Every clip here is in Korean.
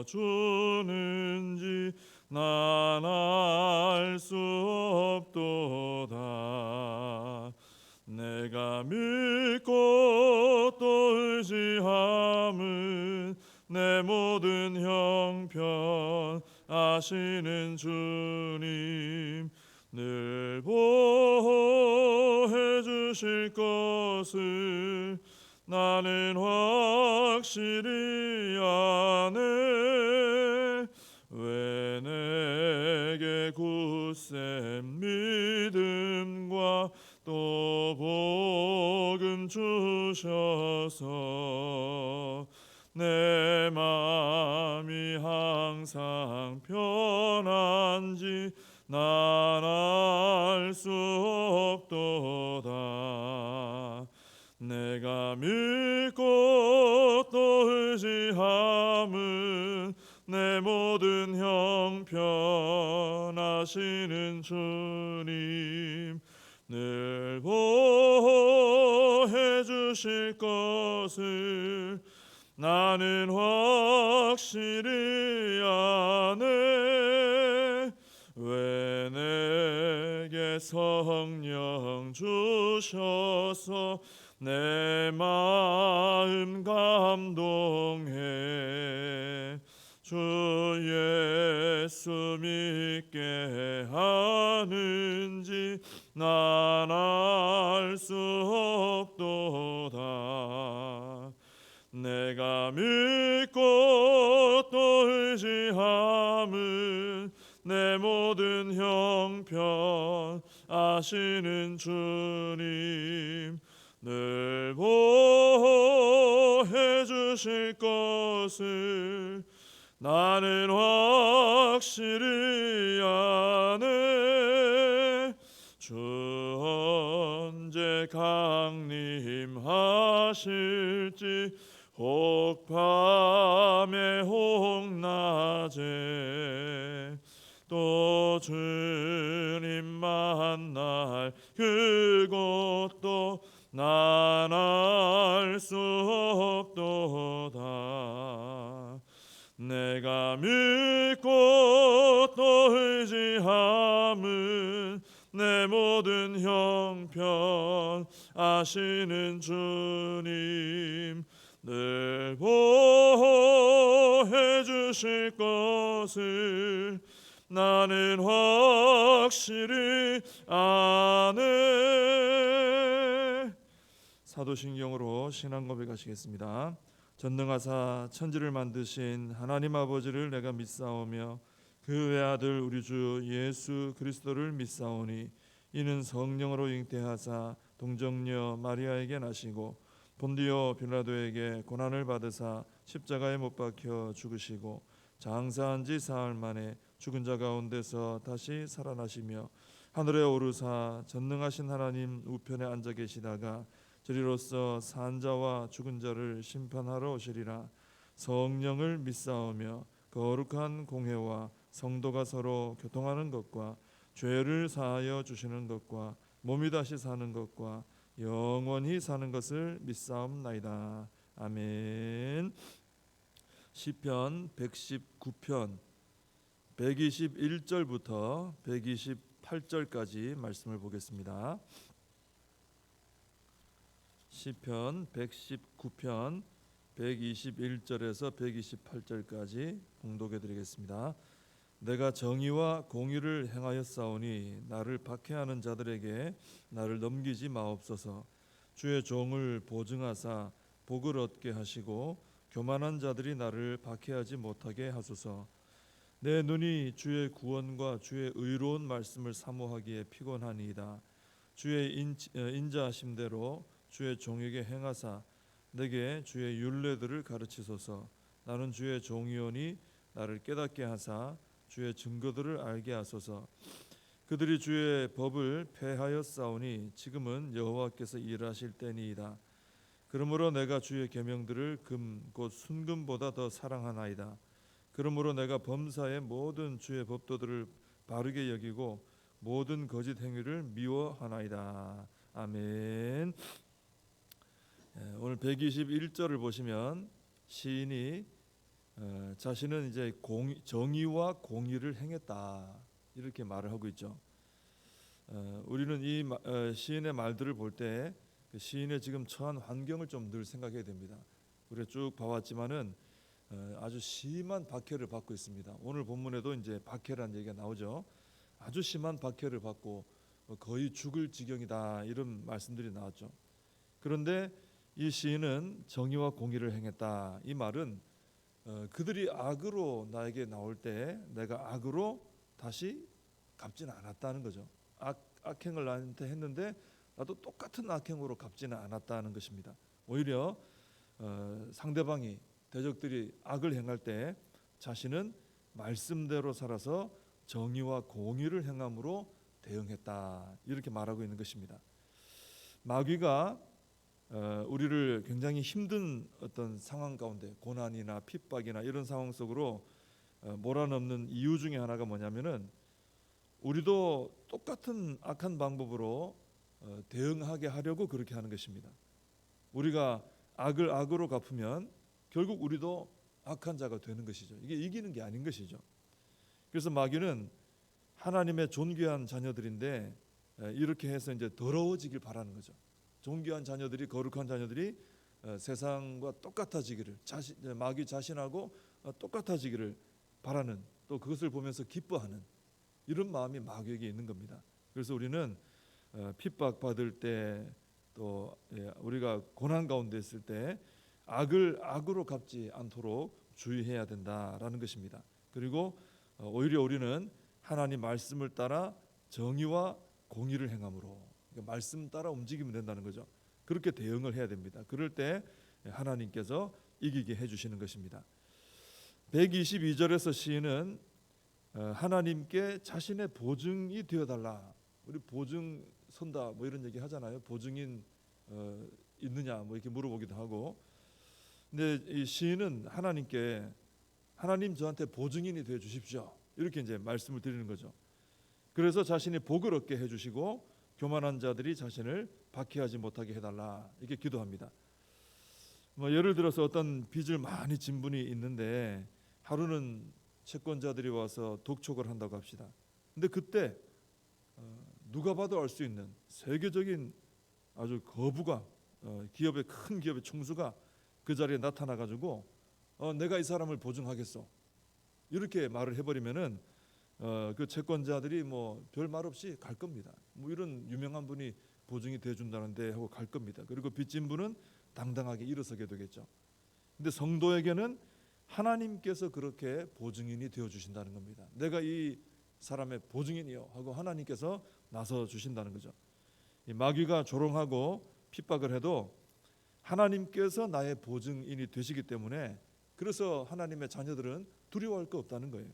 주는지 난 알 수 없도다. 내가 믿고 또 의지함은 내 모든 형편 아시는 주님 늘 보호해 주실 것을 나는 확실히 아네. 왜 내게 굳센 믿음과 또 복음 주셔서 내 마음이 항상 편한지 난 알 수 없도다. 내가 믿고 또 의지함은 내 모든 형편 아시는 주님 늘 보호해 주실 것을 나는 확실히 아네. 왜 내게 성령 주셔서 내 마음 감동해 주 예수 믿게 하는지 난 알 수 없도다. 내가 믿고 또 의지함은 내 모든 형편 아시는 주님 늘 보호해 주실 것을 나는 확실히 아네. 주 언제 강림하실지 혹 밤에 혹 낮에 또 주님 만날 그곳도 난 알 수 없도다. 내가 믿고 또 의지함은 내 모든 형편 아시는 주님 늘 보호해 주실 것을 나는 확실히 아네. 사도신경으로 신앙 고백하시겠습니다. 전능하사 천지를 만드신 하나님 아버지를 내가 믿사오며 그 외아들 우리 주 예수 그리스도를 믿사오니 이는 성령으로 잉태하사 동정녀 마리아에게 나시고 본디오 빌라도에게 고난을 받으사 십자가에 못 박혀 죽으시고 장사한 지 사흘 만에 죽은 자 가운데서 다시 살아나시며 하늘에 오르사 전능하신 하나님 우편에 앉아 계시다가 저리로서 산 자와 죽은 자를 심판하러 오시리라. 성령을 믿사오며 거룩한 공회와 성도가 서로 교통하는 것과 죄를 사하여 주시는 것과 몸이 다시 사는 것과 영원히 사는 것을 믿사옵나이다. 아멘. 시편 119편 121절부터 128절까지 말씀을 보겠습니다. 시편 119편 121절에서 128절까지 봉독해 드리겠습니다. 내가 정의와 공의를 행하였사오니 나를 박해하는 자들에게 나를 넘기지 마옵소서. 주의 종을 보증하사 복을 얻게 하시고 교만한 자들이 나를 박해하지 못하게 하소서. 내 눈이 주의 구원과 주의 의로운 말씀을 사모하기에 피곤하니이다. 주의 인자하심대로 주의 종에게 행하사 내게 주의 율례들을 가르치소서. 나는 주의 종이오니 나를 깨닫게 하사 주의 증거들을 알게 하소서. 그들이 주의 법을 폐하였사오니 지금은 여호와께서 일하실 때니이다. 그러므로 내가 주의 계명들을 금 곧 순금보다 더 사랑하나이다. 그러므로 내가 범사의 모든 주의 법도들을 바르게 여기고 모든 거짓 행위를 미워하나이다. 아멘. 오늘 121절을 보시면 시인이 자신은 이제 정의와 공의를 행했다 이렇게 말을 하고 있죠. 우리는 이 시인의 말들을 볼 때 그 시인의 지금 처한 환경을 좀 늘 생각해야 됩니다. 우리가 쭉 봐왔지만은 아주 심한 박해를 받고 있습니다. 오늘 본문에도 이제 박해라는 얘기가 나오죠. 아주 심한 박해를 받고 거의 죽을 지경이다 이런 말씀들이 나왔죠. 그런데 이 시인은 정의와 공의를 행했다. 이 말은 그들이 악으로 나에게 나올 때 내가 악으로 다시 갚지는 않았다는 거죠. 악행을 나한테 했는데 나도 똑같은 악행으로 갚지는 않았다는 것입니다. 오히려 상대방이 대적들이 악을 행할 때 자신은 말씀대로 살아서 정의와 공의를 행함으로 대응했다 이렇게 말하고 있는 것입니다. 마귀가 우리를 굉장히 힘든 어떤 상황 가운데 고난이나 핍박이나 이런 상황 속으로 몰아넣는 이유 중에 하나가 뭐냐면은 우리도 똑같은 악한 방법으로 대응하게 하려고 그렇게 하는 것입니다. 우리가 악을 악으로 갚으면 결국 우리도 악한 자가 되는 것이죠. 이게 이기는 게 아닌 것이죠. 그래서 마귀는 하나님의 존귀한 자녀들인데 이렇게 해서 이제 더러워지길 바라는 거죠. 존귀한 자녀들이 거룩한 자녀들이 세상과 똑같아지기를 마귀 자신하고 똑같아지기를 바라는 또 그것을 보면서 기뻐하는 이런 마음이 마귀에게 있는 겁니다. 그래서 우리는 핍박받을 때 또 우리가 고난 가운데 있을 때 악을 악으로 갚지 않도록 주의해야 된다라는 것입니다. 그리고 오히려 우리는 하나님 말씀을 따라 정의와 공의를 행함으로 말씀 따라 움직이면 된다는 거죠. 그렇게 대응을 해야 됩니다. 그럴 때 하나님께서 이기게 해주시는 것입니다. 122절에서 시인은 하나님께 자신의 보증이 되어달라. 우리 보증 선다 뭐 이런 얘기 하잖아요. 보증인 있느냐 뭐 이렇게 물어보기도 하고. 근데 이 시인은 하나님께 하나님 저한테 보증인이 되어 주십시오. 이렇게 이제 말씀을 드리는 거죠. 그래서 자신이 복을 얻게 해주시고 교만한 자들이 자신을 박해하지 못하게 해달라 이렇게 기도합니다. 뭐 예를 들어서 어떤 빚을 많이 진 분이 있는데 하루는 채권자들이 와서 독촉을 한다고 합시다. 근데 그때 누가 봐도 알 수 있는 세계적인 아주 거부가 큰 기업의 총수가 그 자리에 나타나 가지고 내가 이 사람을 보증하겠어 이렇게 말을 해버리면은 그 채권자들이 뭐 별 말 없이 갈 겁니다. 뭐 이런 유명한 분이 보증이 돼준다는데 하고 갈 겁니다. 그리고 빚진 분은 당당하게 일어서게 되겠죠. 근데 성도에게는 하나님께서 그렇게 보증인이 되어 주신다는 겁니다. 내가 이 사람의 보증인이요 하고 하나님께서 나서 주신다는 거죠. 이 마귀가 조롱하고 핍박을 해도 하나님께서 나의 보증인이 되시기 때문에 그래서 하나님의 자녀들은 두려워할 거 없다는 거예요.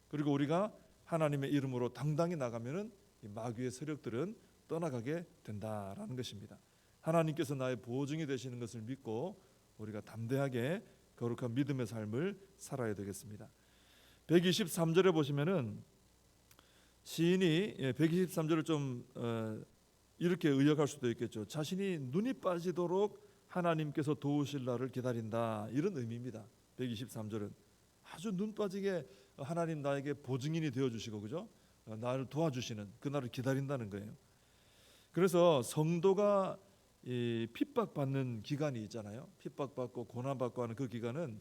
그리고 우리가 하나님의 이름으로 당당히 나가면은 이 마귀의 세력들은 떠나가게 된다라는 것입니다. 하나님께서 나의 보증이 되시는 것을 믿고 우리가 담대하게 거룩한 믿음의 삶을 살아야 되겠습니다. 123절에 보시면은 시인이 123절을 좀 이렇게 의역할 수도 있겠죠. 자신이 눈이 빠지도록 하나님께서 도우실 날을 기다린다 이런 의미입니다. 123절은 아주 눈 빠지게 하나님 나에게 보증인이 되어주시고 그죠? 나를 도와주시는 그날을 기다린다는 거예요. 그래서 성도가 이 핍박받는 기간이 있잖아요. 핍박받고 고난받고 하는 그 기간은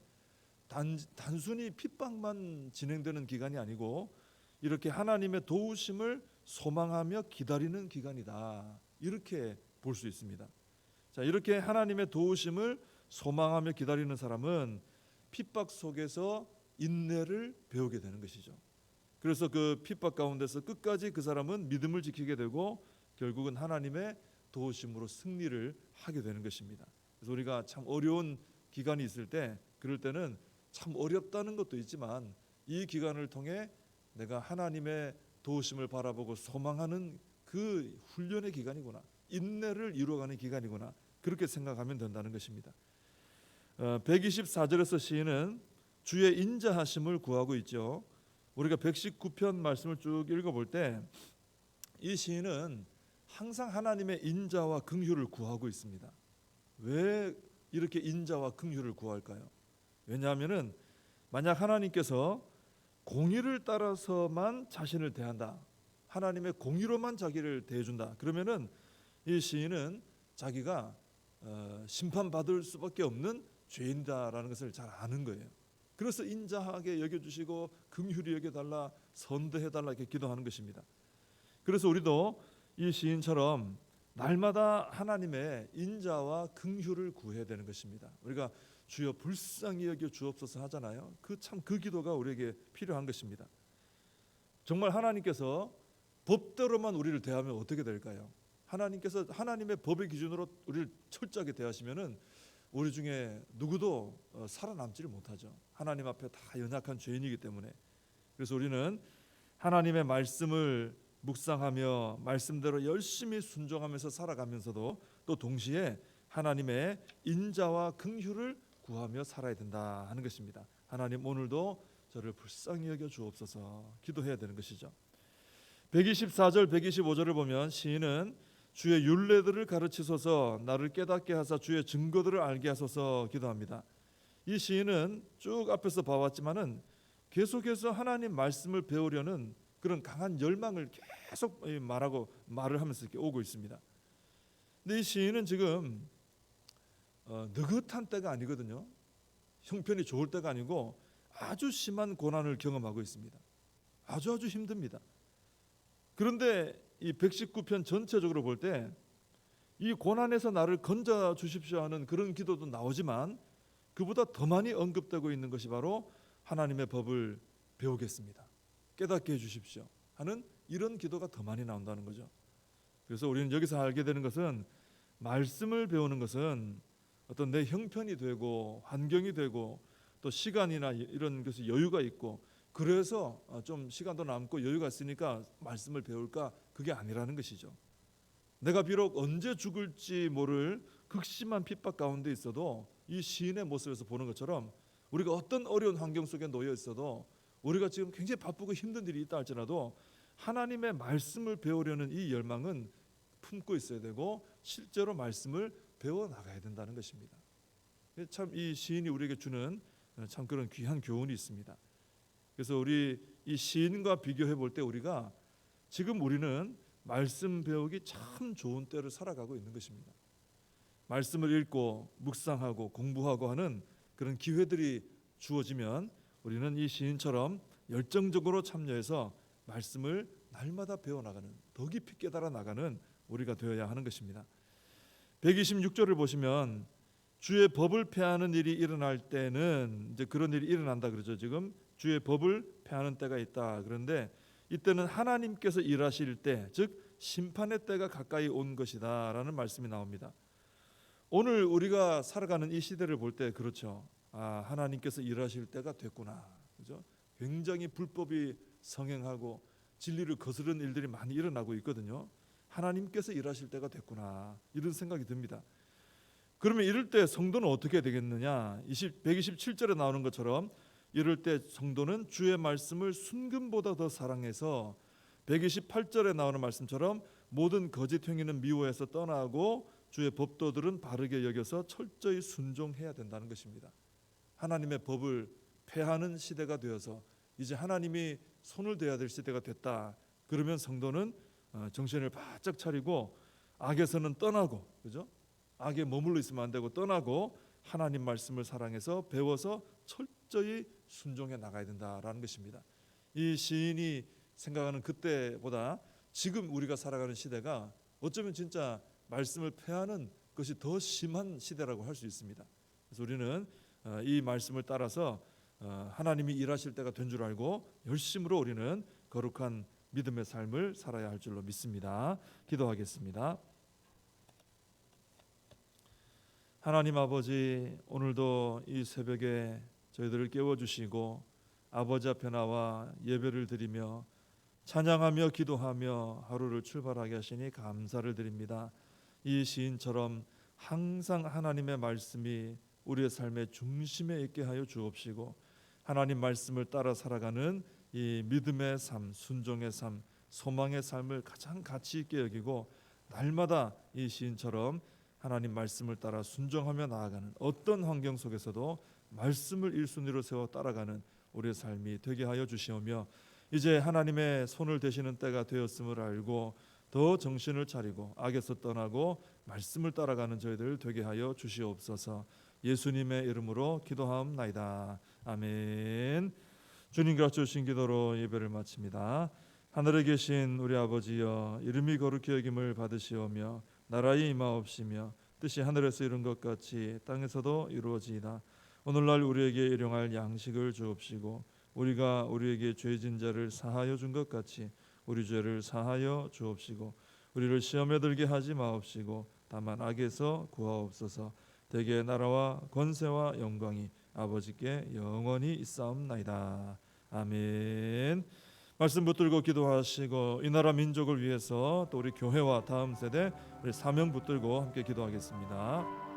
단순히 핍박만 진행되는 기간이 아니고 이렇게 하나님의 도우심을 소망하며 기다리는 기간이다. 이렇게 볼 수 있습니다. 자, 이렇게 하나님의 도우심을 소망하며 기다리는 사람은 핍박 속에서 인내를 배우게 되는 것이죠. 그래서 그 핍박 가운데서 끝까지 그 사람은 믿음을 지키게 되고 결국은 하나님의 도우심으로 승리를 하게 되는 것입니다. 그래서 우리가 참 어려운 기간이 있을 때 그럴 때는 참 어렵다는 것도 있지만 이 기간을 통해 내가 하나님의 도우심을 바라보고 소망하는 그 훈련의 기간이구나. 인내를 이루어가는 기간이구나. 그렇게 생각하면 된다는 것입니다. 124절에서 시인은 주의 인자하심을 구하고 있죠. 우리가 119편 말씀을 쭉 읽어볼 때 이 시인은 항상 하나님의 인자와 긍휼을 구하고 있습니다. 왜 이렇게 인자와 긍휼을 구할까요? 왜냐하면은 만약 하나님께서 공의를 따라서만 자신을 대한다, 하나님의 공의로만 자기를 대해준다, 그러면은 이 시인은 자기가 심판받을 수밖에 없는 죄인다라는 것을 잘 아는 거예요. 그래서 인자하게 여겨주시고 긍휼히 여겨달라, 선대해달라 이렇게 기도하는 것입니다. 그래서 우리도 이 시인처럼 날마다 하나님의 인자와 긍휼을 구해야 되는 것입니다. 우리가 주여 불쌍히 여겨 주옵소서 하잖아요. 그 기도가 우리에게 필요한 것입니다. 정말 하나님께서 법대로만 우리를 대하면 어떻게 될까요? 하나님께서 하나님의 법의 기준으로 우리를 철저하게 대하시면은 우리 중에 누구도 살아남지를 못하죠. 하나님 앞에 다 연약한 죄인이기 때문에. 그래서 우리는 하나님의 말씀을 묵상하며 말씀대로 열심히 순종하면서 살아가면서도 또 동시에 하나님의 인자와 긍휼을 구하며 살아야 된다 하는 것입니다. 하나님 오늘도 저를 불쌍히 여겨 주옵소서 기도해야 되는 것이죠. 124절 125절을 보면 시인은 주의 율례들을 가르치소서, 나를 깨닫게 하사 주의 증거들을 알게 하소서 기도합니다. 이 시인은 쭉 앞에서 봐왔지만은 계속해서 하나님 말씀을 배우려는 그런 강한 열망을 계속 말을 하면서 이렇게 오고 있습니다. 근데 이 시인은 지금 느긋한 때가 아니거든요. 형편이 좋을 때가 아니고 아주 심한 고난을 경험하고 있습니다. 아주 힘듭니다. 그런데 이 119편 전체적으로 볼 때 이 고난에서 나를 건져 주십시오 하는 그런 기도도 나오지만 그보다 더 많이 언급되고 있는 것이 바로 하나님의 법을 배우겠습니다, 깨닫게 해주십시오 하는 이런 기도가 더 많이 나온다는 거죠. 그래서 우리는 여기서 알게 되는 것은 말씀을 배우는 것은 어떤 내 형편이 되고 환경이 되고 또 시간이나 이런 것이 여유가 있고 그래서 좀 시간도 남고 여유가 있으니까 말씀을 배울까, 그게 아니라는 것이죠. 내가 비록 언제 죽을지 모를 극심한 핍박 가운데 있어도 이 시인의 모습에서 보는 것처럼 우리가 어떤 어려운 환경 속에 놓여 있어도 우리가 지금 굉장히 바쁘고 힘든 일이 있다 할지라도 하나님의 말씀을 배우려는 이 열망은 품고 있어야 되고 실제로 말씀을 배워 나가야 된다는 것입니다. 참 이 시인이 우리에게 주는 참 그런 귀한 교훈이 있습니다. 그래서 우리 이 시인과 비교해 볼 때 우리가 지금 우리는 말씀 배우기 참 좋은 때를 살아가고 있는 것입니다. 말씀을 읽고 묵상하고 공부하고 하는 그런 기회들이 주어지면 우리는 이 시인처럼 열정적으로 참여해서 말씀을 날마다 배워나가는, 더 깊이 깨달아 나가는 우리가 되어야 하는 것입니다. 126절을 보시면 주의 법을 폐하는 일이 일어날 때는, 이제 그런 일이 일어난다 그러죠. 지금 주의 법을 폐하는 때가 있다. 그런데 이때는 하나님께서 일하실 때, 즉 심판의 때가 가까이 온 것이다 라는 말씀이 나옵니다. 오늘 우리가 살아가는 이 시대를 볼 때 그렇죠. 하나님께서 일하실 때가 됐구나, 그죠? 굉장히 불법이 성행하고 진리를 거스르는 일들이 많이 일어나고 있거든요. 하나님께서 일하실 때가 됐구나, 이런 생각이 듭니다. 그러면 이럴 때 성도는 어떻게 되겠느냐? 127절에 나오는 것처럼 이럴 때 성도는 주의 말씀을 순금보다 더 사랑해서 128절에 나오는 말씀처럼 모든 거짓 행위는 미워해서 떠나고 주의 법도들은 바르게 여겨서 철저히 순종해야 된다는 것입니다. 하나님의 법을 폐하는 시대가 되어서 이제 하나님이 손을 대야 될 시대가 됐다. 그러면 성도는 정신을 바짝 차리고 악에서는 떠나고, 그죠? 악에 머물러 있으면 안 되고 떠나고 하나님 말씀을 사랑해서 배워서 철저히 순종해 나가야 된다라는 것입니다. 이 시인이 생각하는 그때보다 지금 우리가 살아가는 시대가 어쩌면 진짜 말씀을 폐하는 것이 더 심한 시대라고 할 수 있습니다. 그래서 우리는 이 말씀을 따라서 하나님이 일하실 때가 된 줄 알고 열심으로 우리는 거룩한 믿음의 삶을 살아야 할 줄로 믿습니다. 기도하겠습니다. 하나님 아버지, 오늘도 이 새벽에 저희들을 깨워주시고 아버지 앞에 나와 예배를 드리며 찬양하며 기도하며 하루를 출발하게 하시니 감사를 드립니다. 이 시인처럼 항상 하나님의 말씀이 우리의 삶의 중심에 있게 하여 주옵시고 하나님 말씀을 따라 살아가는 이 믿음의 삶, 순종의 삶, 소망의 삶을 가장 가치 있게 여기고 날마다 이 시인처럼 하나님 말씀을 따라 순종하며 나아가는 어떤 환경 속에서도 말씀을 1순위로 세워 따라가는 우리의 삶이 되게 하여 주시오며, 이제 하나님의 손을 대시는 때가 되었음을 알고 더 정신을 차리고 악에서 떠나고 말씀을 따라가는 저희들 되게 하여 주시옵소서. 예수님의 이름으로 기도하옵나이다. 아멘. 주님과 주신 기도로 예배를 마칩니다. 하늘에 계신 우리 아버지여, 이름이 거룩히 여김을 받으시오며 나라의 임하옵시며 뜻이 하늘에서 이룬 것 같이 땅에서도 이루어지이다. 오늘날 우리에게 일용할 양식을 주옵시고 우리가 우리에게 죄진 자를 사하여 준 것 같이 우리 죄를 사하여 주옵시고 우리를 시험에 들게 하지 마옵시고 다만 악에서 구하옵소서. 대개 나라와 권세와 영광이 아버지께 영원히 있사옵나이다. 아멘. 말씀 붙들고 기도하시고 이 나라 민족을 위해서 또 우리 교회와 다음 세대 우리 사명 붙들고 함께 기도하겠습니다.